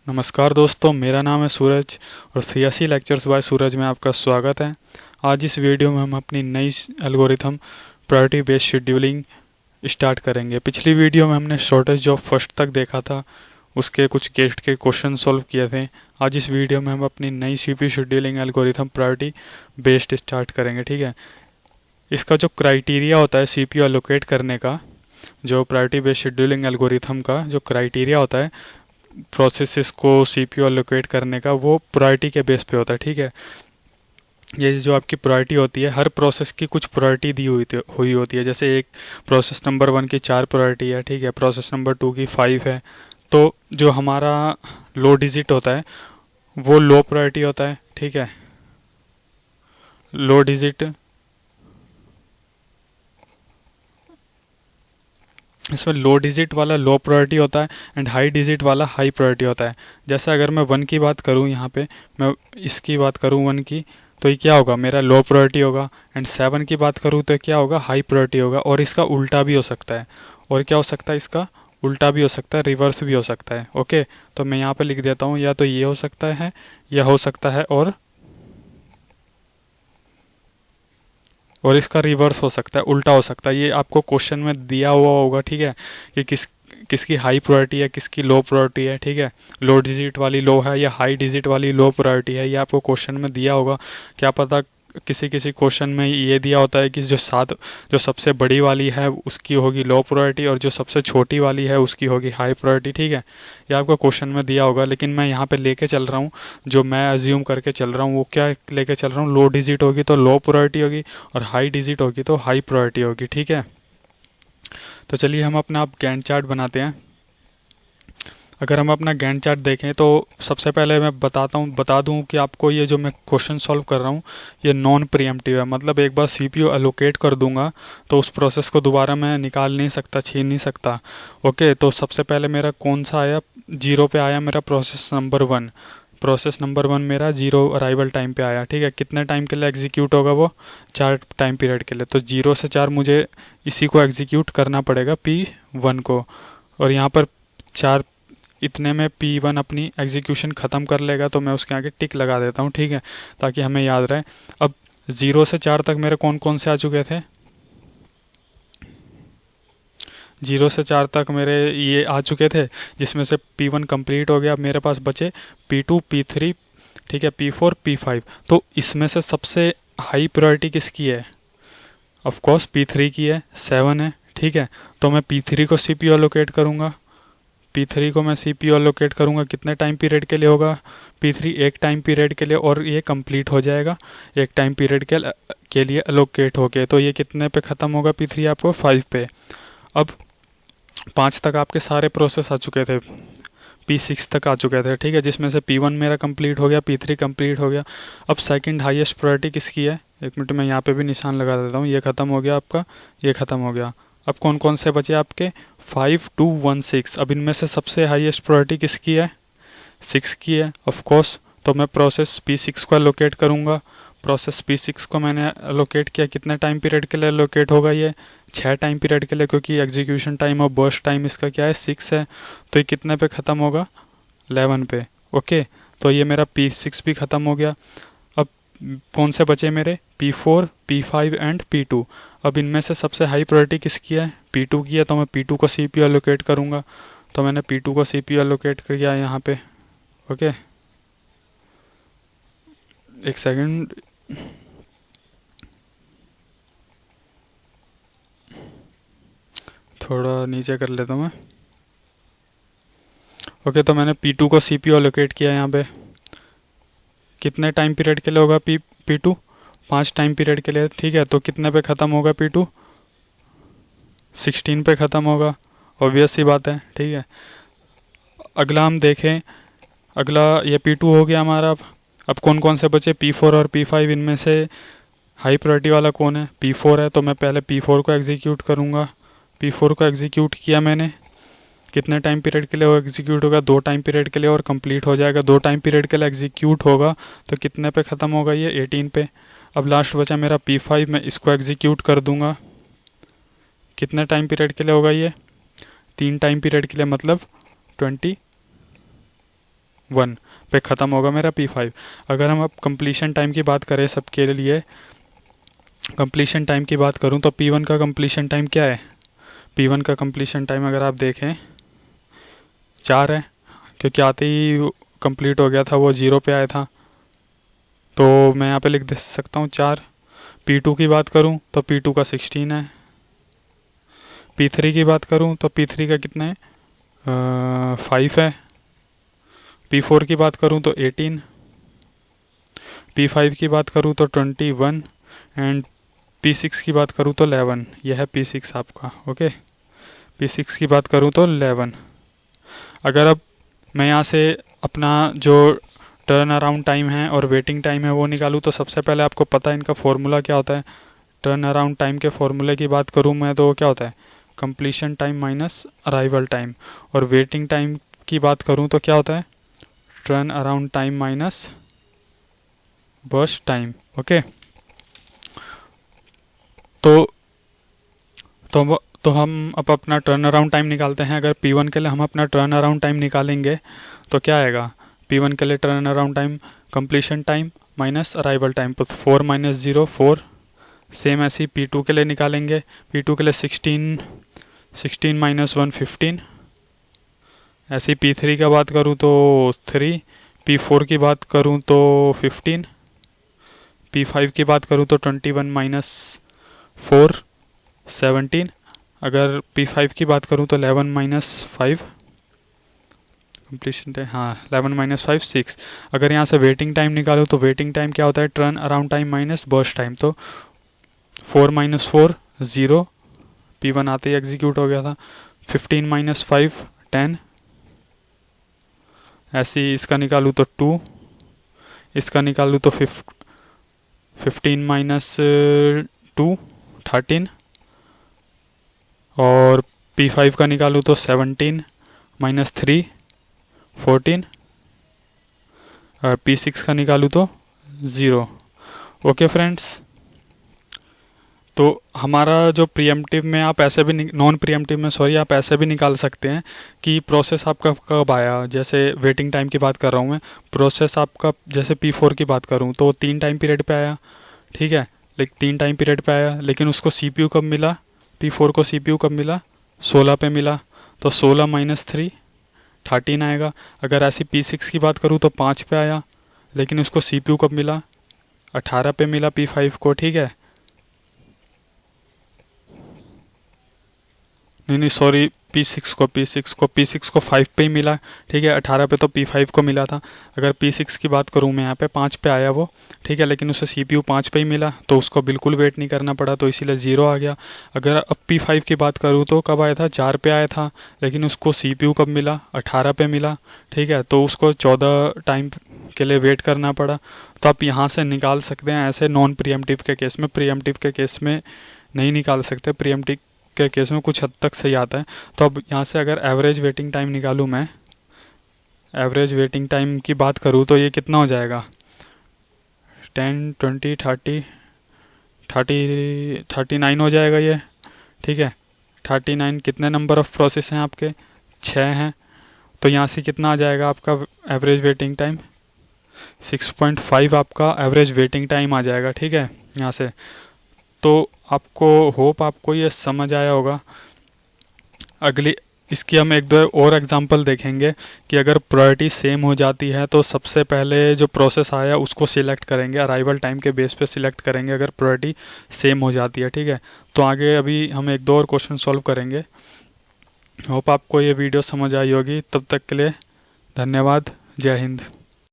नमस्कार दोस्तों, मेरा नाम है सूरज और सियासी लेक्चर्स बाय सूरज में आपका स्वागत है। आज इस वीडियो में हम अपनी नई algorithm priority based scheduling start करेंगे। पिछली वीडियो में हमने शॉर्टेज जॉब फर्स्ट तक देखा था, उसके कुछ गेस्ट के क्वेश्चन सॉल्व किए थे। आज इस वीडियो में हम अपनी नई CPU scheduling algorithm priority based start करेंगे। ठीक है, इसका जो क्राइटेरिया होता है सीपीयू एलोकेट करने का, जो प्रायोरिटी बेस्ड शेड्यूलिंग एल्गोरिथम का जो क्राइटेरिया होता है प्रोसेसेस को सीपीयू एलोकेट करने का, वो प्रायोरिटी के बेस पे होता है। ठीक है, ये जो आपकी प्रायोरिटी होती है, हर प्रोसेस की कुछ प्रायोरिटी दी हुई होती है। जैसे एक प्रोसेस नंबर 1 की 4 प्रायोरिटी है, ठीक है, प्रोसेस नंबर 2 की 5 है। तो जो हमारा लो डिजिट होता है वो लो प्रायोरिटी होता है। ठीक है, लो डिजिट, इसमें लो डिजिट वाला लो प्रायोरिटी होता है एंड हाई डिजिट वाला हाई प्रायोरिटी होता है। जैसे अगर मैं 1 की बात करूँ, यहाँ पे मैं इसकी बात करूँ 1 की, तो ये क्या होगा, मेरा लो प्रायोरिटी होगा। एंड 7 की बात करूँ तो क्या होगा, हाई प्रायोरिटी होगा। और इसका उल्टा भी हो सकता है। और क्या हो सकता है, इसका उल्टा भी हो सकता है, रिवर्स भी हो सकता है। ओके, तो मैं यहाँ पे लिख देता हूँ, या तो ये हो सकता है या हो सकता है और इसका रिवर्स हो सकता है, उल्टा हो सकता है। ये आपको क्वेश्चन में दिया हुआ होगा। ठीक है, कि किसकी हाई प्रायोरिटी है, किसकी लो प्रायोरिटी है। ठीक है, लो डिजिट वाली लो है या हाई डिजिट वाली लो प्रायोरिटी है, ये आपको क्वेश्चन में दिया होगा। क्या पता किसी किसी क्वेश्चन में ये दिया होता है कि जो सबसे बड़ी वाली है उसकी होगी लो प्रायोरिटी और जो सबसे छोटी वाली है उसकी होगी हाई प्रायोरिटी। ठीक है, ये आपको क्वेश्चन में दिया होगा, लेकिन मैं यहाँ पे लेके चल रहा हूँ, जो मैं अज्यूम करके चल रहा हूँ वो क्या लेके चल रहा हूँ, लो डिजिट होगी तो लो प्रायोरिटी होगी और हाई डिजिट होगी तो हाई प्रायोरिटी होगी। ठीक है, तो चलिए हम अपना आप गैंट चार्ट बनाते हैं। अगर हम अपना गैंट चार्ट देखें तो सबसे पहले मैं बता दूं कि आपको ये जो मैं क्वेश्चन सॉल्व कर रहा हूँ ये नॉन प्रीएम्प्टिव है। मतलब एक बार सीपीयू एलोकेट कर दूंगा तो उस प्रोसेस को दोबारा मैं निकाल नहीं सकता, छीन नहीं सकता। ओके, तो सबसे पहले मेरा कौन सा आया, 0 पे आया मेरा प्रोसेस नंबर 1। प्रोसेस नंबर 1 मेरा 0 अराइवल टाइम पे आया। ठीक है, कितने टाइम के लिए एग्जीक्यूट होगा वो, 4 टाइम पीरियड के लिए। तो 0 से 4 मुझे इसी को एग्जीक्यूट करना पड़ेगा, P1 को। और यहाँ पर 4, इतने में P1 अपनी एग्जीक्यूशन ख़त्म कर लेगा, तो मैं उसके आगे टिक लगा देता हूँ। ठीक है, ताकि हमें याद रहे। अब 0 से 4 तक मेरे कौन कौन से आ चुके थे, 0 से 4 तक मेरे ये आ चुके थे, जिसमें से P1 कंप्लीट हो गया। अब मेरे पास बचे P2, P3, ठीक है, P4, P5। तो इसमें से सबसे हाई प्रायोरिटी किसकी है, ऑफ कोर्स P3 की है, 7 है। ठीक है, तो मैं P3 को CPU एलोकेट करूँगा। P3 को मैं CPU एलोकेट करूँगा, कितने टाइम पीरियड के लिए होगा, P3 एक टाइम पीरियड के लिए, और ये कंप्लीट हो जाएगा एक टाइम पीरियड के लिए एलोकेट होके। तो ये कितने पे ख़त्म होगा, P3 आपको 5 पे। अब 5 तक आपके सारे प्रोसेस आ चुके थे, P6 तक आ चुके थे। ठीक है, जिसमें से P1 मेरा कंप्लीट हो गया, P3 कंप्लीट हो गया। अब सेकंड हाईएस्ट प्रायोरिटी किसकी है, एक मिनट में यहाँ पे भी निशान लगा देता हूँ। ये ख़त्म हो गया आपका, ये ख़त्म हो गया। अब कौन कौन से बचे आपके, 5, 2, 1, 6। अब इनमें से सबसे हाईएस्ट प्रायोरिटी किसकी है, 6 की है ऑफ कोर्स। तो मैं प्रोसेस P6 को एलोकेट करूँगा। प्रोसेस P6 को मैंने एलोकेट किया, कितने टाइम पीरियड के लिए एलोकेट होगा, ये 6 टाइम पीरियड के लिए, क्योंकि एग्जीक्यूशन टाइम और बर्स्ट टाइम इसका क्या है, 6 है। तो ये कितने पे ख़त्म होगा, 11 पे। ओके, तो ये मेरा P6 भी ख़त्म हो गया। अब कौन से बचे मेरे, P4, P5 एंड P2। अब इनमें से सबसे हाई प्रायोरिटी किसकी है, P2 की है। तो मैं P2 को CPU एलोकेट करूँगा। तो मैंने P2 को CPU एलोकेट किया यहाँ पे। ओके, एक सेकंड, थोड़ा नीचे कर लेता हूँ मैं। ओके, तो मैंने P2 को CPU एलोकेट किया यहाँ पे। कितने टाइम पीरियड के लिए होगा P2, 5 टाइम पीरियड के लिए। ठीक है, तो कितने पे ख़त्म होगा P2, 16 पे ख़त्म होगा, ऑब्वियस सी बात है। ठीक है, अगला हम देखें, अगला ये P2 हो गया हमारा। अब कौन कौन से बचे, P4 और P5। इनमें से हाई प्रायोरिटी वाला कौन है, P4 है। तो मैं पहले P4 को एग्जीक्यूट करूँगा। P4 को एग्जीक्यूट किया मैंने, कितने टाइम पीरियड के लिए वो एग्जीक्यूट होगा, 2 टाइम पीरियड के लिए, और कंप्लीट हो जाएगा। 2 टाइम पीरियड के लिए एग्जीक्यूट होगा तो कितने पे ख़त्म होगा, ये 18 पे। अब लास्ट बचा मेरा P5, मैं इसको एग्जीक्यूट कर दूंगा। कितने टाइम पीरियड के लिए होगा, ये 3 टाइम पीरियड के लिए, मतलब 20, 1 पे ख़त्म होगा मेरा P5। अगर हम अब कंप्लीशन टाइम की बात करें सबके लिए, कंप्लीशन टाइम की बात करूं तो P1 का कंप्लीशन टाइम क्या है? P1 का कंप्लीशन टाइम अगर आप देखें 4 है, क्योंकि आते ही कंप्लीट हो गया था, वो 0 पे आया था, तो मैं यहाँ पे लिख दे सकता हूँ 4। P2 की बात करूँ तो P2 का 16 है। P3 की बात करूँ तो P3 का कितना है? 5 है। P4 की बात करूँ तो 18। P5 की बात करूँ तो 21 एंड P6 की बात करूँ तो 11। यह है P6 आपका। ओके, P6 की बात करूँ तो 11। अगर अब मैं यहाँ से अपना जो टर्न अराउंड टाइम है और वेटिंग टाइम है वो निकालूँ तो सबसे पहले आपको पता है इनका फॉर्मूला क्या होता है। टर्न अराउंड टाइम के फॉर्मूले की बात करूँ मैं तो क्या होता है? Completion time minus arrival time. और वेटिंग टाइम की बात करूँ तो क्या होता है? Turn around time minus burst time. Okay, तो हम अब अपना टर्न अराउंड टाइम निकालते हैं। अगर P1 के लिए हम अपना टर्न अराउंड टाइम निकालेंगे तो क्या आएगा? P1 के लिए turn around time completion time minus arrival time, तो 4 माइनस 0 4। सेम ऐसे ही P2 के लिए निकालेंगे। P2 के लिए 16 माइनस 1 15। ऐसे ही P3 का बात करूँ तो 3। P4 की बात करूँ तो 15। P5 की बात करूँ तो 21 माइनस 4 17। अगर P5 की बात करूँ तो 11 माइनस 5 कंप्लीशन टाइम, हाँ 11 माइनस 5 6। अगर यहाँ से वेटिंग टाइम निकालूँ तो वेटिंग टाइम क्या होता है? Turn around time minus burst time, तो 4 माइनस 4 0। P1 आते ही एग्जीक्यूट हो गया था। 15 माइनस 5 10। ऐसे ही इसका निकालूँ तो 2, इसका निकालूँ तो 15 माइनस 2 13। और P5 का निकालूँ तो 17 माइनस 3 14। और P6 का निकालूँ तो 0। ओके फ्रेंड्स, तो हमारा जो प्रीएम्प्टिव में आप ऐसे भी नॉन प्रीएम्प्टिव में सॉरी आप ऐसे भी निकाल सकते हैं कि प्रोसेस आपका कब आया। जैसे वेटिंग टाइम की बात कर रहा हूँ मैं, प्रोसेस आपका जैसे P4 की बात करूँ तो 3 टाइम पीरियड पे आया, ठीक है, लेकिन 3 टाइम पीरियड पे आया, लेकिन उसको CPU कब मिला? P4 को CPU कब मिला? 16 पे मिला, तो 16 माइनस 3 13 आएगा। अगर ऐसी P6 की बात करूँ तो 5 पे आया, लेकिन उसको CPU कब मिला? 18 पे मिला P5 को, ठीक है, नहीं सॉरी P6 को 5 पे ही मिला, ठीक है, 18 पे तो P5 को मिला था। अगर P6 की बात करूँ मैं यहाँ पे 5 पे आया वो, ठीक है, लेकिन उसे CPU 5 पे ही मिला तो उसको बिल्कुल वेट नहीं करना पड़ा, तो इसीलिए 0 आ गया। अगर अब P5 की बात करूँ तो कब आया था? 4 पे आया था, लेकिन उसको CPU कब मिला? 18 पे मिला, ठीक है, तो उसको 14 टाइम के लिए वेट करना पड़ा। तो आप यहाँ से निकाल सकते हैं ऐसे नॉन प्रीएम्प्टिव के केस में। प्रीएम्प्टिव के केस में नहीं निकाल सकते, प्रीएम्प्टिव के केस में कुछ हद तक सही आता है। तो अब यहाँ से अगर एवरेज वेटिंग टाइम निकालूँ मैं, एवरेज वेटिंग टाइम की बात करूँ तो ये कितना हो जाएगा? 10 20 30 39 हो जाएगा ये, ठीक है। 39 कितने नंबर ऑफ प्रोसेस हैं आपके? 6 हैं, तो यहाँ से कितना आ जाएगा आपका एवरेज वेटिंग टाइम? 6.5 आपका एवरेज वेटिंग टाइम आ जाएगा, ठीक है, यहाँ से। तो आपको होप आपको ये समझ आया होगा। अगली इसकी हम एक दो और एग्जांपल देखेंगे कि अगर प्रायोरिटी सेम हो जाती है तो सबसे पहले जो प्रोसेस आया उसको सिलेक्ट करेंगे, अराइवल टाइम के बेस पे सिलेक्ट करेंगे अगर प्रायोरिटी सेम हो जाती है, ठीक है। तो आगे अभी हम एक दो और क्वेश्चन सॉल्व करेंगे। होप आपको ये वीडियो समझ आई होगी। तब तक के लिए धन्यवाद। जय हिंद।